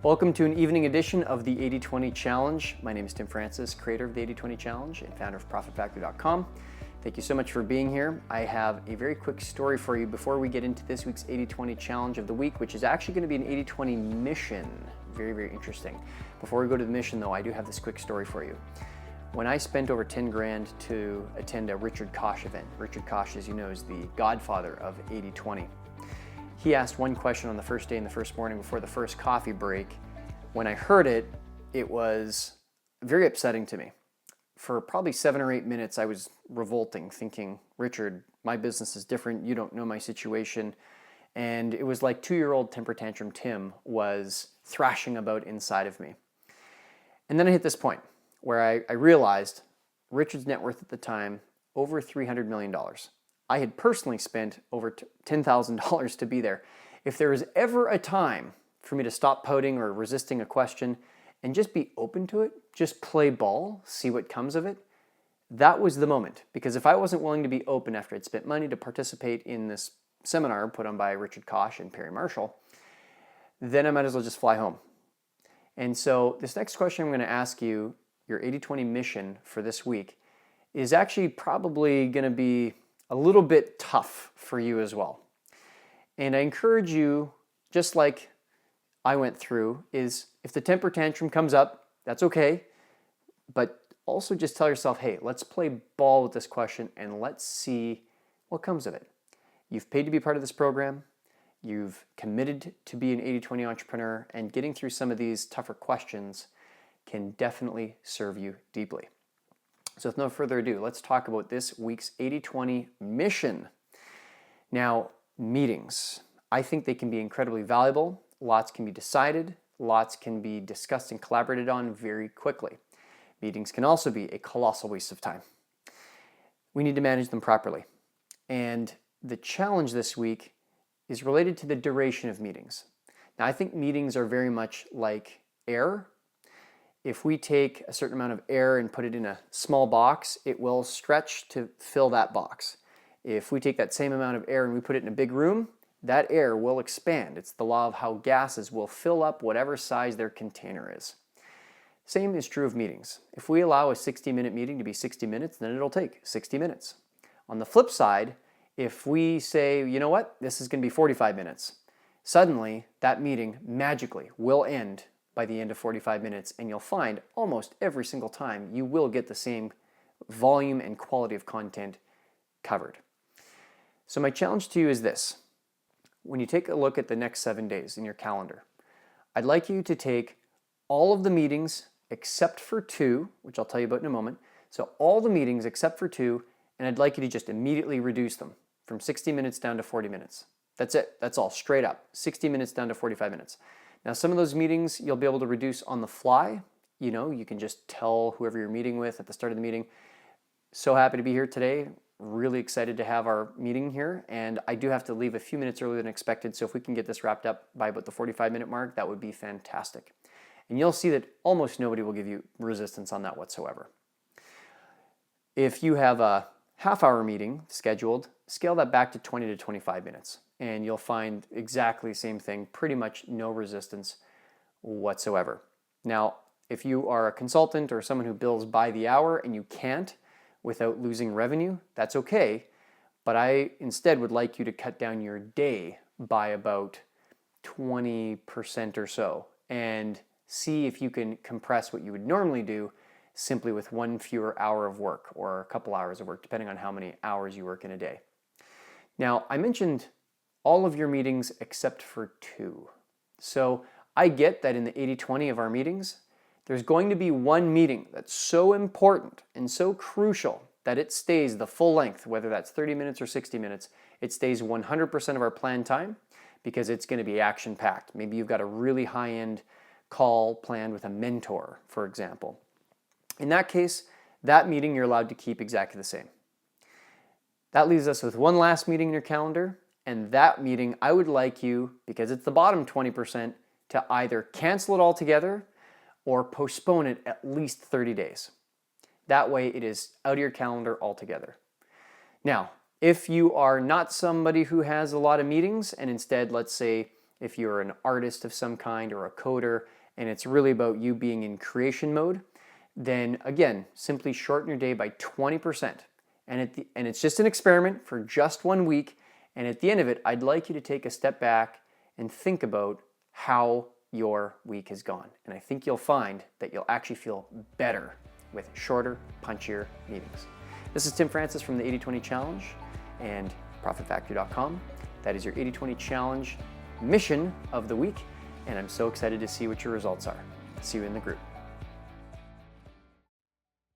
Welcome to an evening edition of the 80/20 Challenge. My name is Tim Francis, creator of the 80/20 Challenge and founder of ProfitFactory.com. Thank you so much for being here. I have a very quick story for you before we get into this week's 80/20 Challenge of the week, which is actually going to be an 80/20 mission. Very, very interesting. Before we go to the mission though, I do have this quick story for you. When I spent over 10 grand to attend a Richard Koch event, Richard Koch, as you know, is the godfather of 80/20. He asked one question on the first day in the first morning before the first coffee break. When I heard it, it was very upsetting to me. For probably 7 or 8 minutes, I was revolting, thinking, Richard, my business is different. You don't know my situation. And it was like 2-year-old temper tantrum Tim was thrashing about inside of me. And then I hit this point where I realized Richard's net worth at the time, over $300 million. I had personally spent over $10,000 to be there. If there was ever a time for me to stop pouting or resisting a question and just be open to it, just play ball, see what comes of it, that was the moment. Because if I wasn't willing to be open after I'd spent money to participate in this seminar put on by Richard Koch and Perry Marshall, then I might as well just fly home. And so this next question I'm going to ask you, your 80/20 mission for this week, is actually probably going to be a little bit tough for you as well. And I encourage you, just like I went through, is if the temper tantrum comes up, that's okay. But also just tell yourself, hey, let's play ball with this question and let's see what comes of it. You've paid to be part of this program. You've committed to be an 80/20 entrepreneur, and getting through some of these tougher questions can definitely serve you deeply. So with no further ado, let's talk about this week's 80/20 mission. Now, meetings. I think they can be incredibly valuable. Lots can be decided. Lots can be discussed and collaborated on very quickly. Meetings can also be a colossal waste of time. We need to manage them properly. And the challenge this week is related to the duration of meetings. Now, I think meetings are very much like air. If we take a certain amount of air and put it in a small box, it will stretch to fill that box. If we take that same amount of air and we put it in a big room, that air will expand. It's the law of how gases will fill up whatever size their container is. Same is true of meetings. If we allow a 60-minute meeting to be 60 minutes, then it'll take 60 minutes. On the flip side, if we say, you know what, this is going to be 45 minutes, suddenly that meeting magically will end by the end of 45 minutes, and you'll find almost every single time you will get the same volume and quality of content covered. So my challenge to you is this. When you take a look at the next 7 days in your calendar, I'd like you to take all of the meetings except for 2, which I'll tell you about in a moment. So all the meetings except for 2, and I'd like you to just immediately reduce them from 60 minutes down to 40 minutes. That's it. That's all, straight up. 60 minutes down to 45 minutes. Now, some of those meetings you'll be able to reduce on the fly. You know, you can just tell whoever you're meeting with at the start of the meeting, so happy to be here today. Really excited to have our meeting here. And I do have to leave a few minutes earlier than expected. So if we can get this wrapped up by about the 45-minute mark, that would be fantastic. And you'll see that almost nobody will give you resistance on that whatsoever. If you have a half-hour meeting scheduled, scale that back to 20 to 25 minutes. And you'll find exactly the same thing, pretty much no resistance whatsoever. Now, if you are a consultant or someone who bills by the hour and you can't without losing revenue, that's okay. But I instead would like you to cut down your day by about 20% or so and see if you can compress what you would normally do simply with one fewer hour of work or a couple hours of work, depending on how many hours you work in a day. Now, I mentioned all of your meetings except for 2. So I get that in the 80/20 of our meetings, there's going to be one meeting that's so important and so crucial that it stays the full length, whether that's 30 minutes or 60 minutes, it stays 100% of our planned time because it's going to be action-packed. Maybe you've got a really high-end call planned with a mentor, for example. In that case, that meeting you're allowed to keep exactly the same. That leaves us with one last meeting in your calendar, and that meeting I would like you, because it's the bottom 20%, to either cancel it altogether or postpone it at least 30 days. That way it is out of your calendar altogether. Now, if you are not somebody who has a lot of meetings and instead, let's say, if you're an artist of some kind or a coder, and it's really about you being in creation mode, then again, simply shorten your day by 20%. And it's just an experiment for just 1 week. And at the end of it, I'd like you to take a step back and think about how your week has gone. And I think you'll find that you'll actually feel better with shorter, punchier meetings. This is Tim Francis from the 80/20 Challenge and ProfitFactory.com. That is your 80/20 Challenge mission of the week, and I'm so excited to see what your results are. See you in the group.